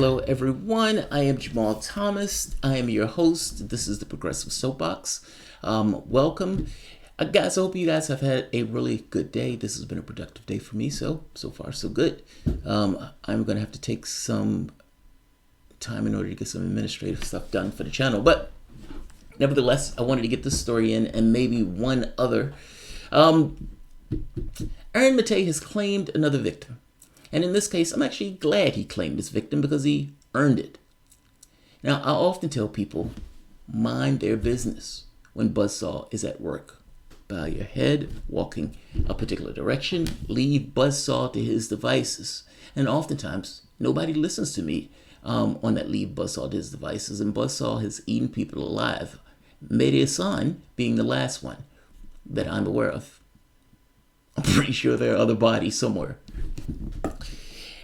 Hello everyone, I am Jamarl Thomas. I am your host. This is the Progressive Soapbox. Welcome. Guys, I hope you guys have had a really good day. This has been a productive day for me, so far so good. I'm going to have to take some time in order to get some administrative stuff done for the channel, but nevertheless, I wanted to get this story in and maybe one other. Aaron Matei has claimed another victim. And in this case, I'm actually glad he claimed his victim because he earned it. Now, I often tell people, mind their business when Buzzsaw is at work. Bow your head, walking a particular direction, leave Buzzsaw to his devices. And oftentimes, nobody listens to me on that leave Buzzsaw to his devices. And Buzzsaw has eaten people alive. Mehdi Hassan being the last one that I'm aware of. I'm pretty sure there are other bodies somewhere.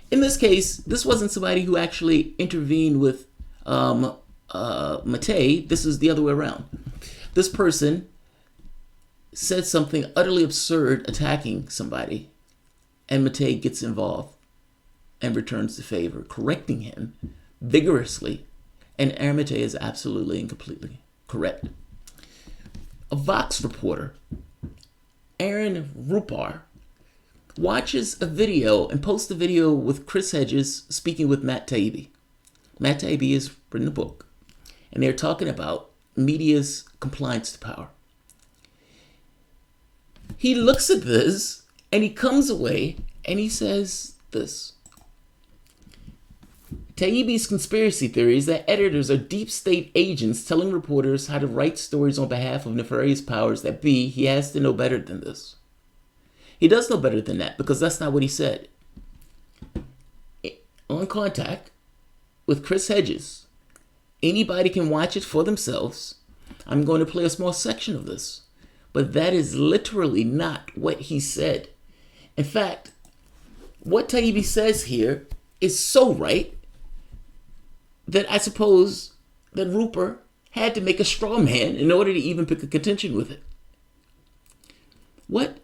In this case, this wasn't somebody who actually intervened with Matei. This is the other way around. This person said something utterly absurd attacking somebody, and Matei gets involved and returns the favor, correcting him vigorously, and Aaron Matei is absolutely and completely correct. A Vox reporter, Aaron Rupar, watches a video and posts a video with Chris Hedges speaking with Matt Taibbi. Matt Taibbi has written a book, and they're talking about media's compliance to power. He looks at this, and he comes away, and he says this. Taibbi's conspiracy theory is that editors are deep state agents telling reporters how to write stories on behalf of nefarious powers that be. He has to know better than this. He does know better than that because that's not what he said. On Contact with Chris Hedges, anybody can watch it for themselves. I'm going to play a small section of this, but that is literally not what he said. In fact, what Taibbi says here is so right that I suppose that Rupar had to make a straw man in order to even pick a contention with it. What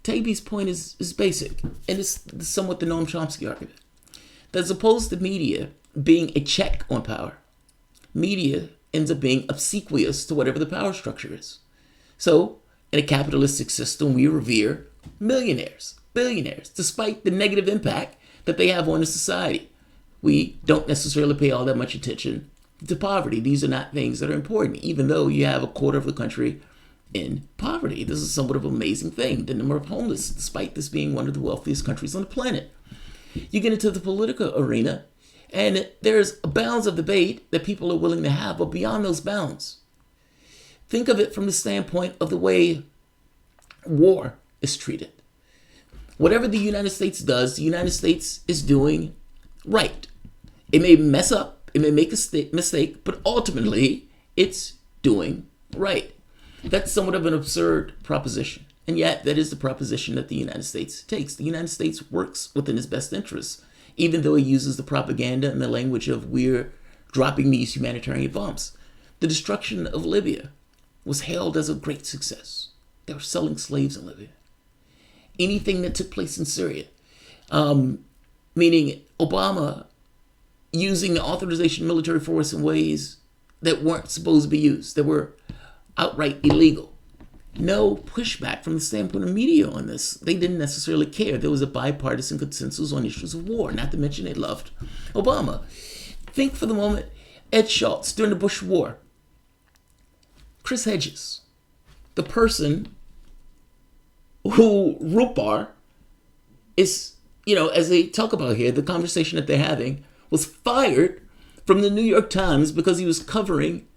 Taibbi's point is basic, and it's somewhat the Noam Chomsky argument. That as opposed to media being a check on power, media ends up being obsequious to whatever the power structure is. So, in a capitalistic system, we revere millionaires, billionaires, despite the negative impact that they have on the society. We don't necessarily pay all that much attention to poverty. These are not things that are important, even though you have a quarter of the country in poverty. This is somewhat of an amazing thing, the number of homeless, despite this being one of the wealthiest countries on the planet. You get into the political arena, and there's bounds of debate that people are willing to have, but beyond those bounds, think of it from the standpoint of the way war is treated. Whatever the United States does, the United States is doing right. It may mess up, it may make a mistake, but ultimately, it's doing right. That's somewhat of an absurd proposition. And yet, that is the proposition that the United States takes. The United States works within its best interests, even though it uses the propaganda and the language of we're dropping these humanitarian bombs. The destruction of Libya was hailed as a great success. They were selling slaves in Libya. Anything that took place in Syria, meaning Obama using the authorization of military force in ways that weren't supposed to be used, that were outright illegal. No pushback from the standpoint of media on this. They didn't necessarily care. There was a bipartisan consensus on issues of war, not to mention they loved Obama. Think for the moment, Ed Schultz during the Bush War. Chris Hedges, the person who Rupar is, as they talk about here, the conversation that they're having, was fired from the New York Times because he was covering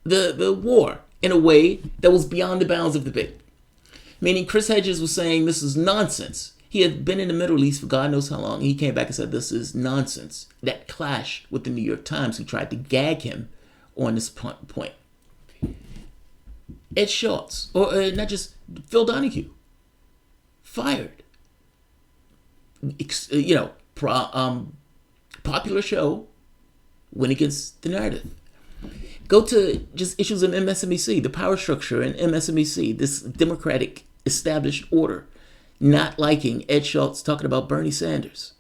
the war in a way that was beyond the bounds of debate. Meaning Chris Hedges was saying this is nonsense. He had been in the Middle East for God knows how long. He came back and said this is nonsense. That clashed with the New York Times, who tried to gag him on this point. Ed Schultz, or not just Phil Donahue, fired. Popular show went against the narrative. Go to just issues in MSNBC, the power structure in MSNBC, this democratic established order, not liking Ed Schultz talking about Bernie Sanders.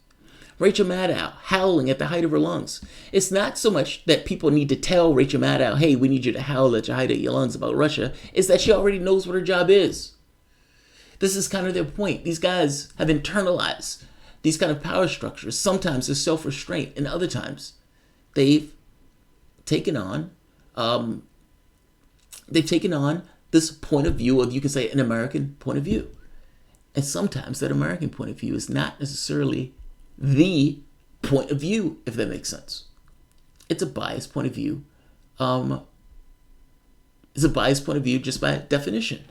Rachel Maddow howling at the height of her lungs. It's not so much that people need to tell Rachel Maddow, hey, we need you to howl at the height of your lungs about Russia. It's that she already knows what her job is. This is kind of their point. These guys have internalized these kind of power structures. Sometimes there's self-restraint, and other times they've taken on this point of view of, you can say, an American point of view. And sometimes that American point of view is not necessarily the point of view, if that makes sense. It's a biased point of view. It's a biased point of view just by definition.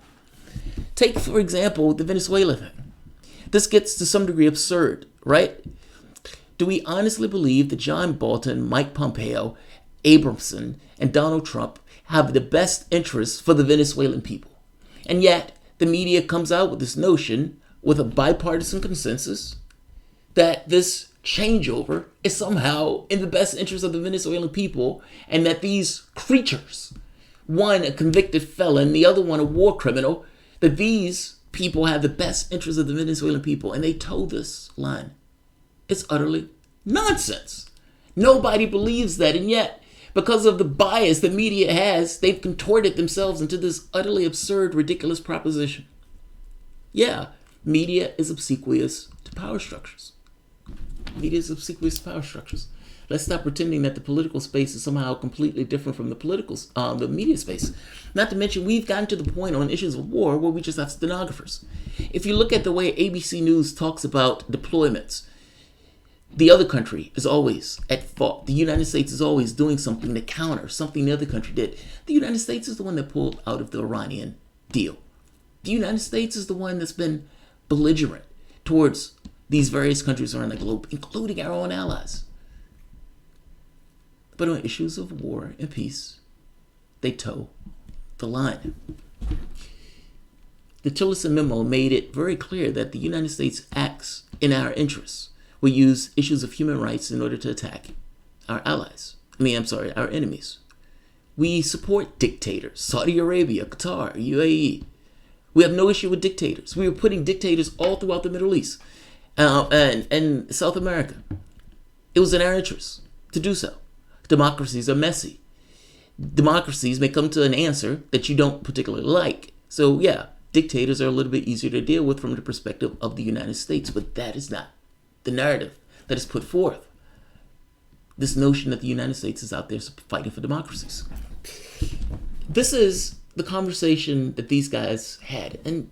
Take, for example, the Venezuela thing. This gets to some degree absurd, right? Do we honestly believe that John Bolton, Mike Pompeo, Abramson, and Donald Trump have the best interests for the Venezuelan people? And yet, the media comes out with this notion, with a bipartisan consensus, that this changeover is somehow in the best interest of the Venezuelan people, and that these creatures, one a convicted felon, the other one a war criminal, that these people have the best interest of the Venezuelan people. And they told this line. It's utterly nonsense. Nobody believes that, and yet, because of the bias the media has, they've contorted themselves into this utterly absurd, ridiculous proposition. Yeah, media is obsequious to power structures. Media is obsequious to power structures. Let's stop pretending that the political space is somehow completely different from the media space. Not to mention, we've gotten to the point on issues of war where we just have stenographers. If you look at the way ABC News talks about deployments, the other country is always at fault. The United States is always doing something to counter something the other country did. The United States is the one that pulled out of the Iranian deal. The United States is the one that's been belligerent towards these various countries around the globe, including our own allies. But on issues of war and peace, they toe the line. The Tillerson memo made it very clear that the United States acts in our interests. We use issues of human rights in order to attack our our enemies. We support dictators, Saudi Arabia, Qatar, UAE. We have no issue with dictators. We were putting dictators all throughout the Middle East and South America. It was in our interest to do so. Democracies are messy. Democracies may come to an answer that you don't particularly like. So yeah, dictators are a little bit easier to deal with from the perspective of the United States, but that is not the narrative that is put forth. This notion that the United States is out there fighting for democracies. This is the conversation that these guys had. And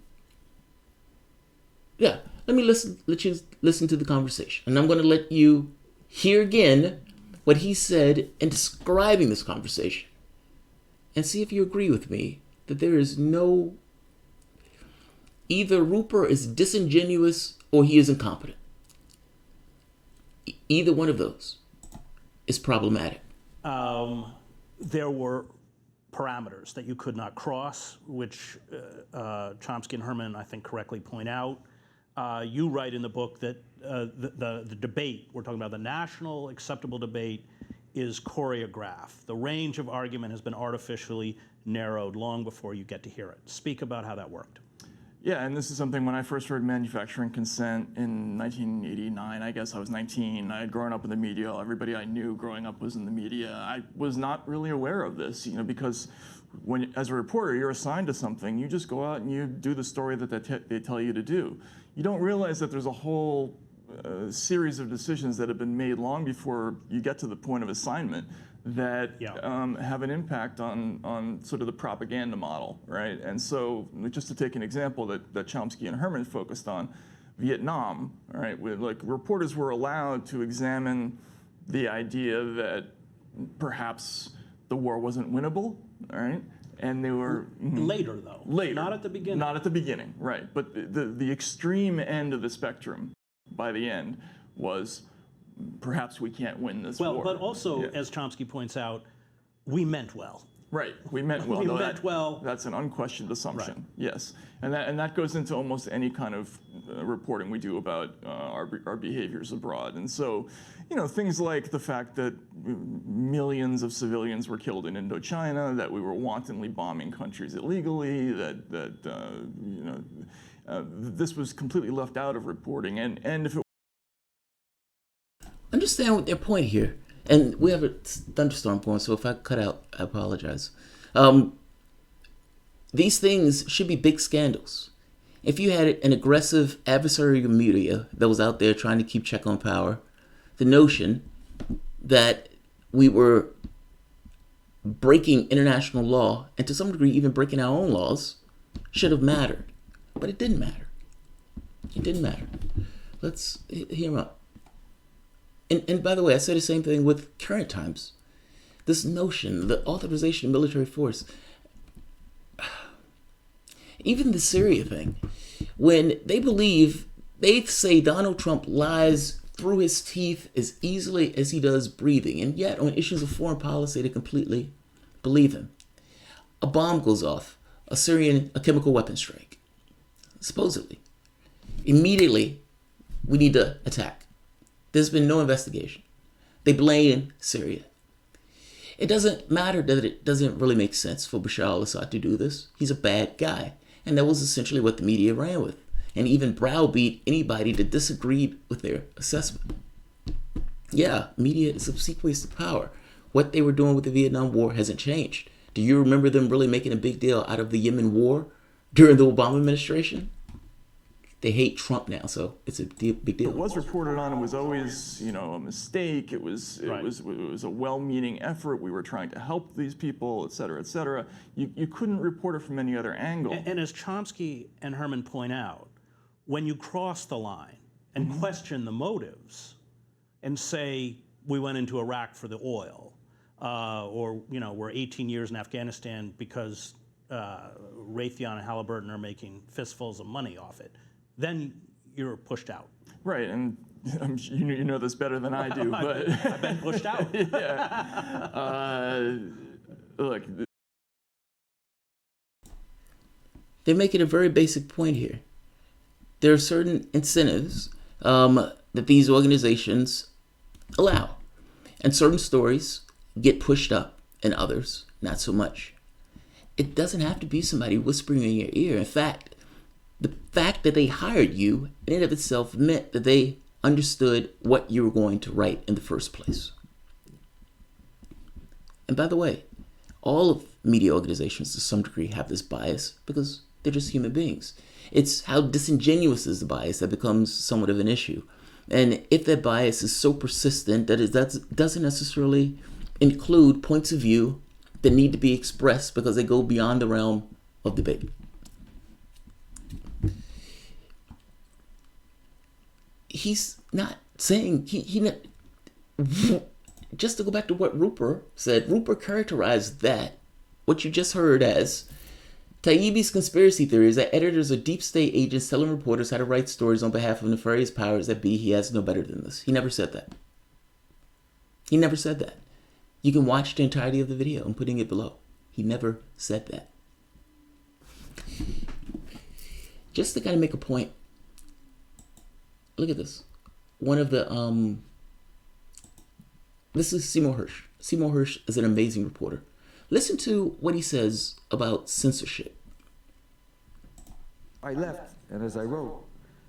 yeah, let you listen to the conversation. And I'm going to let you hear again what he said in describing this conversation, and see if you agree with me that there is no, either Rupar is disingenuous or he is incompetent. Either one of those is problematic. There were parameters that you could not cross, which Chomsky and Herman, I think, correctly point out. You write in the book that the debate, we're talking about the national acceptable debate, is choreographed. The range of argument has been artificially narrowed long before you get to hear it. Speak about how that worked. Yeah, and this is something when I first heard manufacturing consent in 1989, I guess I was 19. I had grown up in the media. Everybody I knew growing up was in the media. I was not really aware of this, because when, as a reporter, you're assigned to something, you just go out and you do the story that they tell you to do. You don't realize that there's a whole series of decisions that have been made long before you get to the point of assignment that have an impact on sort of the propaganda model, right? And so, just to take an example that Chomsky and Herman focused on, Vietnam, right? Reporters were allowed to examine the idea that perhaps the war wasn't winnable, right? And they were later, though. Later, not at the beginning. Not at the beginning, right? But the extreme end of the spectrum, by the end, was perhaps we can't win this war. But also, as Chomsky points out, we meant well. Right, we meant well. We meant well. That's an unquestioned assumption. Right. Yes, and that goes into almost any kind of reporting we do about our behaviors abroad. And so, things like the fact that millions of civilians were killed in Indochina, that we were wantonly bombing countries illegally, that this was completely left out of reporting. And if it understand what their point here. And we have a thunderstorm going, so if I cut out, I apologize. These things should be big scandals. If you had an aggressive adversarial media that was out there trying to keep check on power, the notion that we were breaking international law, and to some degree even breaking our own laws, should have mattered. But it didn't matter. It didn't matter. Let's hear him out. And by the way, I say the same thing with current times. This notion, the authorization of military force, even the Syria thing, when they say Donald Trump lies through his teeth as easily as he does breathing, and yet on issues of foreign policy they completely believe him. A bomb goes off, a chemical weapon strike, supposedly. Immediately, we need to attack. There's been no investigation. They blame Syria. It doesn't matter that it doesn't really make sense for Bashar al-Assad to do this. He's a bad guy. And that was essentially what the media ran with, and even browbeat anybody that disagreed with their assessment. Yeah, media is obsequious to power. What they were doing with the Vietnam War hasn't changed. Do you remember them really making a big deal out of the Yemen War during the Obama administration? They hate Trump now, so it's a big deal. It was reported on. It was always, a mistake. It was a well-meaning effort. We were trying to help these people, et cetera, et cetera. You couldn't report it from any other angle. And as Chomsky and Herman point out, when you cross the line and question the motives and say we went into Iraq for the oil, or we're 18 years in Afghanistan because Raytheon and Halliburton are making fistfuls of money off it, then you're pushed out. Right, and you know this better than I do, but I've been pushed out. Yeah. Look, they make it a very basic point here. There are certain incentives that these organizations allow, and certain stories get pushed up, and others not so much. It doesn't have to be somebody whispering in your ear. In fact, the fact that they hired you in and of itself meant that they understood what you were going to write in the first place. And by the way, all of media organizations to some degree have this bias because they're just human beings. It's how disingenuous is the bias that becomes somewhat of an issue. And if that bias is so persistent that it doesn't necessarily include points of view that need to be expressed because they go beyond the realm of debate. He's not saying, just to go back to what Rupar said, Rupar characterized that, what you just heard as, Taibbi's conspiracy theory is that editors are deep state agents telling reporters how to write stories on behalf of nefarious powers that be. He has no better than this. He never said that. He never said that. You can watch the entirety of the video. I'm putting it below. He never said that. Just to kind of make a point, look at this. One of the, this is Seymour Hersh. Seymour Hersh is an amazing reporter. Listen to what he says about censorship. I left, and as I wrote,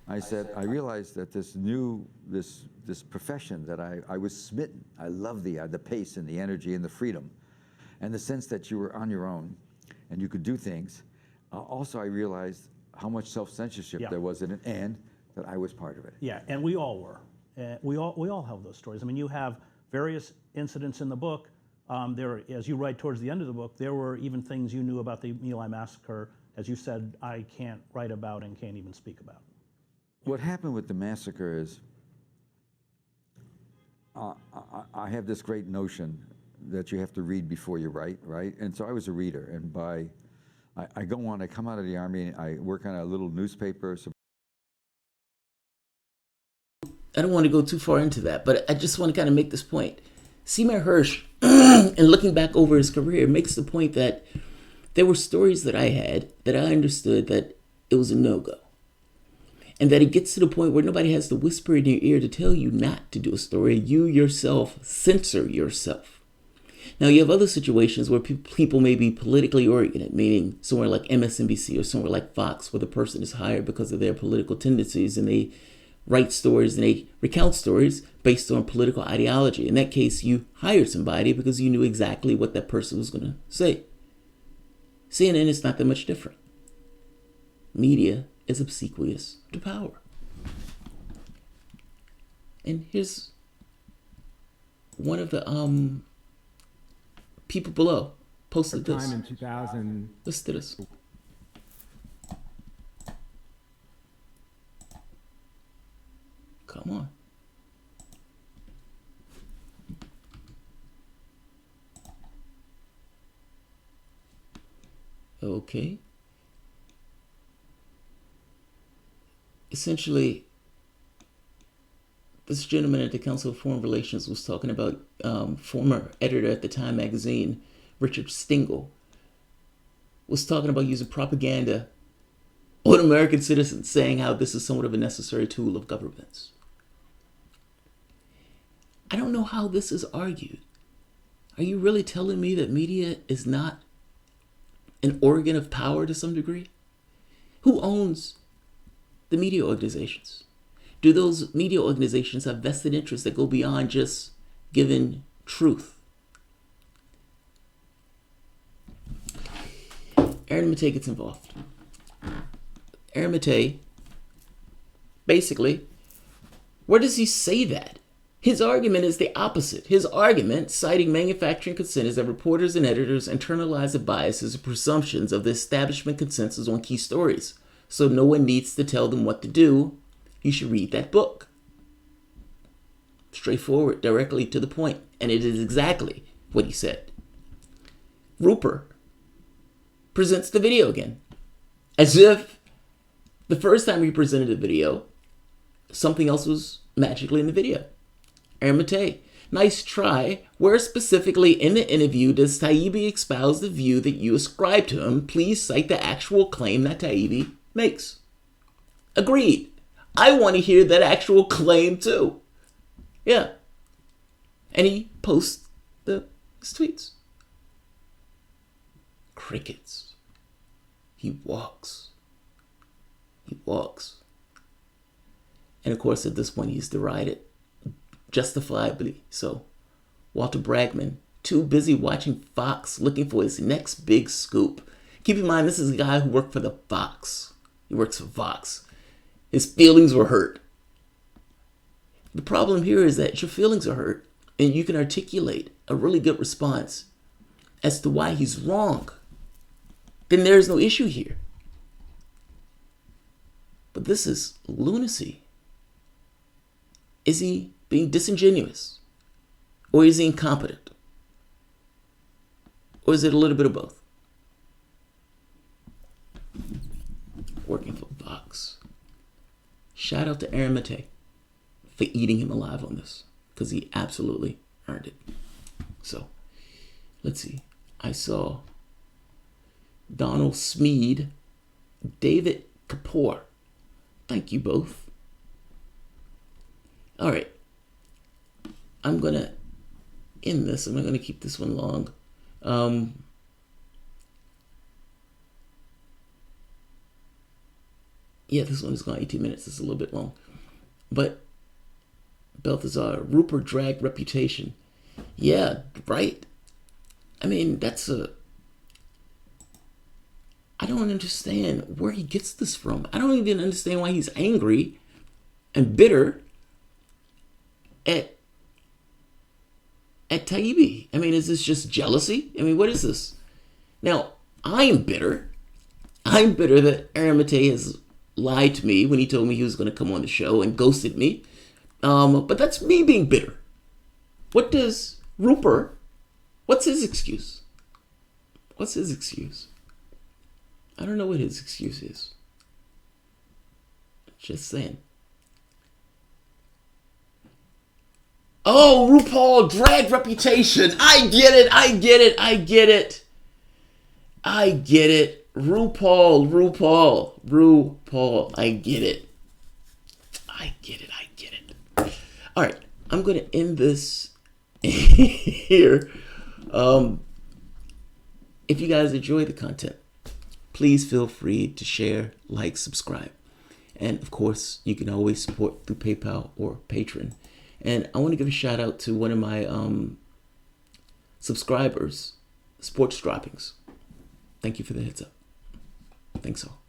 I said, I realized that this profession that I was smitten. I loved the pace and the energy and the freedom and the sense that you were on your own and you could do things. Also, I realized how much self-censorship there was in it and that I was part of it. Yeah, and we all were. We all have those stories. I mean, you have various incidents in the book. As you write towards the end of the book, there were even things you knew about the My Lai massacre, as you said, I can't write about and can't even speak about. What happened with the massacre is, I have this great notion that you have to read before you write, right? And so I was a reader, and I come out of the Army, and I work on a little newspaper. So I don't want to go too far into that, but I just want to kind of make this point. Seymour Hersh, in looking back over his career, makes the point that there were stories that I had that I understood that it was a no-go. And that it gets to the point where nobody has to whisper in your ear to tell you not to do a story. You yourself censor yourself. Now, you have other situations where people may be politically oriented, meaning somewhere like MSNBC or somewhere like Fox, where the person is hired because of their political tendencies and they write stories and they recount stories based on political ideology. In that case, you hired somebody because you knew exactly what that person was going to say. CNN is not that much different. Media is obsequious to power. And here's one of the people below posted this. Time in 2000. Listen to this. Come on. Okay. Essentially, this gentleman at the Council of Foreign Relations was talking about former editor at the Time magazine, Richard Stengel, was talking about using propaganda on American citizens, saying how this is somewhat of a necessary tool of governments. I don't know how this is argued. Are you really telling me that media is not an organ of power to some degree? Who owns the media organizations? Do those media organizations have vested interests that go beyond just giving truth? Aaron Maté gets involved. Aaron Maté, basically, where does he say that? His argument is the opposite. His argument, citing manufacturing consent, is that reporters and editors internalize the biases and presumptions of the establishment consensus on key stories. So no one needs to tell them what to do. You should read that book. Straightforward, directly to the point. And it is exactly what he said. Rupar presents the video again. As if the first time he presented the video, something else was magically in the video. Aaron Maté, nice try. Where specifically in the interview does Taibbi espouse the view that you ascribe to him? Please cite the actual claim that Taibbi makes. Agreed. I want to hear that actual claim too. Yeah. And he posts his tweets. Crickets. He walks. He walks. And of course, at this point, he's derided. Justifiably so. Walter Bragman, too busy watching Fox, looking for his next big scoop. Keep in mind, this is a guy who worked for the Fox. He works for Fox. His feelings were hurt. The problem here is that your feelings are hurt, and you can articulate a really good response as to why he's wrong. Then there's no issue here. But this is lunacy. Is he being disingenuous? Or is he incompetent? Or is it a little bit of both? Working for Fox. Shout out to Aaron Maté for eating him alive on this, because he absolutely earned it. So, let's see. I saw Donald Smead, David Kapoor. Thank you both. All right. I'm going to end this. I'm not going to keep this one long. Yeah, this one is going 18 minutes. It's a little bit long. But Balthazar, Rupar dragged reputation. Yeah, right? I mean, I don't understand where he gets this from. I don't even understand why he's angry and bitter at Taibbi. I mean, is this just jealousy? I mean, what is this? Now, I'm bitter. I'm bitter that Aaron Maté has lied to me when he told me he was going to come on the show and ghosted me. But that's me being bitter. What does Rupar, what's his excuse? What's his excuse? I don't know what his excuse is. Just saying. Oh, RuPaul dragged reputation. I get it. RuPaul. I get it. All right. I'm going to end this here. If you guys enjoy the content, please feel free to share, like, subscribe. And of course, you can always support through PayPal or Patreon. And I want to give a shout out to one of my subscribers, Sports Droppings. Thank you for the heads up. Thanks all.